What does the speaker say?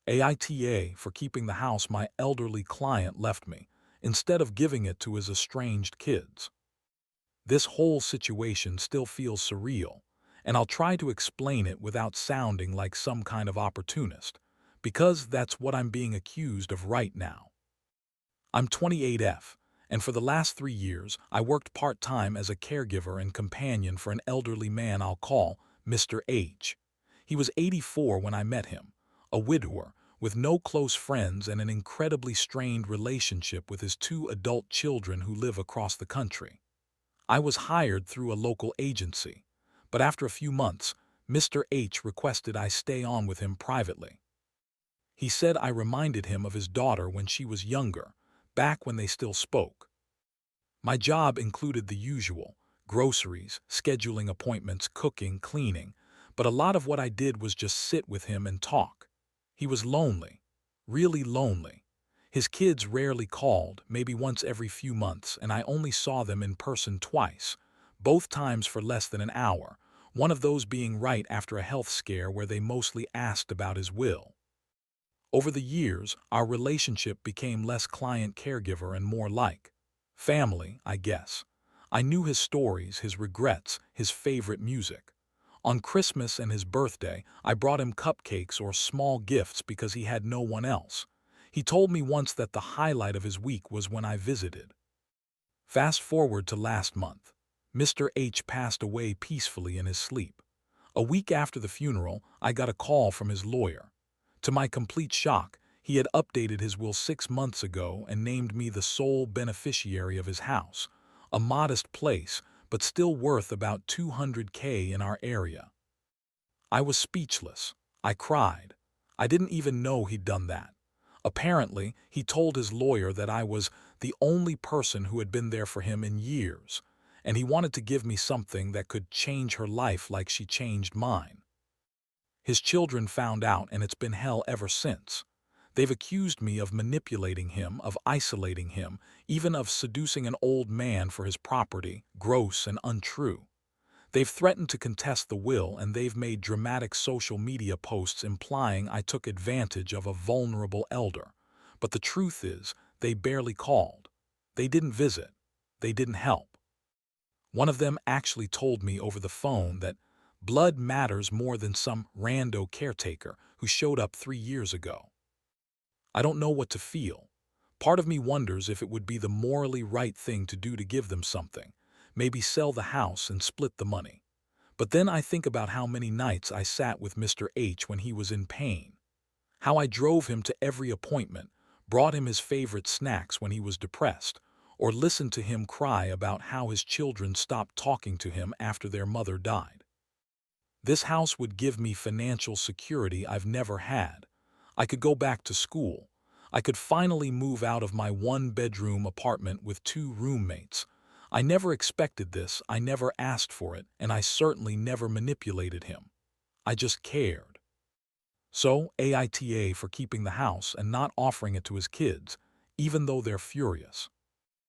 Aita for keeping the house my elderly client left me, instead of giving it to his estranged kids. This whole situation still feels surreal, and I'll try to explain it without sounding like some kind of opportunist, because that's what I'm being accused of right now. I'm 28F, and for the last 3 years, I worked part-time as a caregiver and companion for an elderly man I'll call Mr. H. He was 84 when I met him, a widower with no close friends and an incredibly strained relationship with his 2 adult children who live across the country. I was hired through a local agency, but after a few months, Mr. H requested I stay on with him privately. He said I reminded him of his daughter when she was younger, back when they still spoke. My job included the usual: groceries, scheduling appointments, cooking, cleaning, but a lot of what I did was just sit with him and talk. He was lonely, really lonely. His kids rarely called, maybe once every few months, and I only saw them in person twice, both times for less than an hour, one of those being right after a health scare where they mostly asked about his will. Over the years, our relationship became less client-caregiver and more like family, I guess. I knew his stories, his regrets, his favorite music. On Christmas and his birthday, I brought him cupcakes or small gifts because he had no one else. He told me once that the highlight of his week was when I visited. Fast forward to last month. Mr. H passed away peacefully in his sleep. A week after the funeral, I got a call from his lawyer. To my complete shock, he had updated his will 6 months ago and named me the sole beneficiary of his house, a modest place, but still worth about $200K in our area. I was speechless. I cried. I didn't even know he'd done that. Apparently, he told his lawyer that I was the only person who had been there for him in years, and he wanted to give me something that could change her life like she changed mine. His children found out, and it's been hell ever since. They've accused me of manipulating him, of isolating him, even of seducing an old man for his property, gross and untrue. They've threatened to contest the will, and they've made dramatic social media posts implying I took advantage of a vulnerable elder. But the truth is, they barely called. They didn't visit. They didn't help. One of them actually told me over the phone that blood matters more than some rando caretaker who showed up 3 years ago. I don't know what to feel. Part of me wonders if it would be the morally right thing to do to give them something, maybe sell the house and split the money. But then I think about how many nights I sat with Mr. H when he was in pain, how I drove him to every appointment, brought him his favorite snacks when he was depressed, or listened to him cry about how his children stopped talking to him after their mother died. This house would give me financial security I've never had. I could go back to school. I could finally move out of my 1-bedroom apartment with 2 roommates. I never expected this, I never asked for it, and I certainly never manipulated him. I just cared. So, Aita for keeping the house and not offering it to his kids, even though they're furious.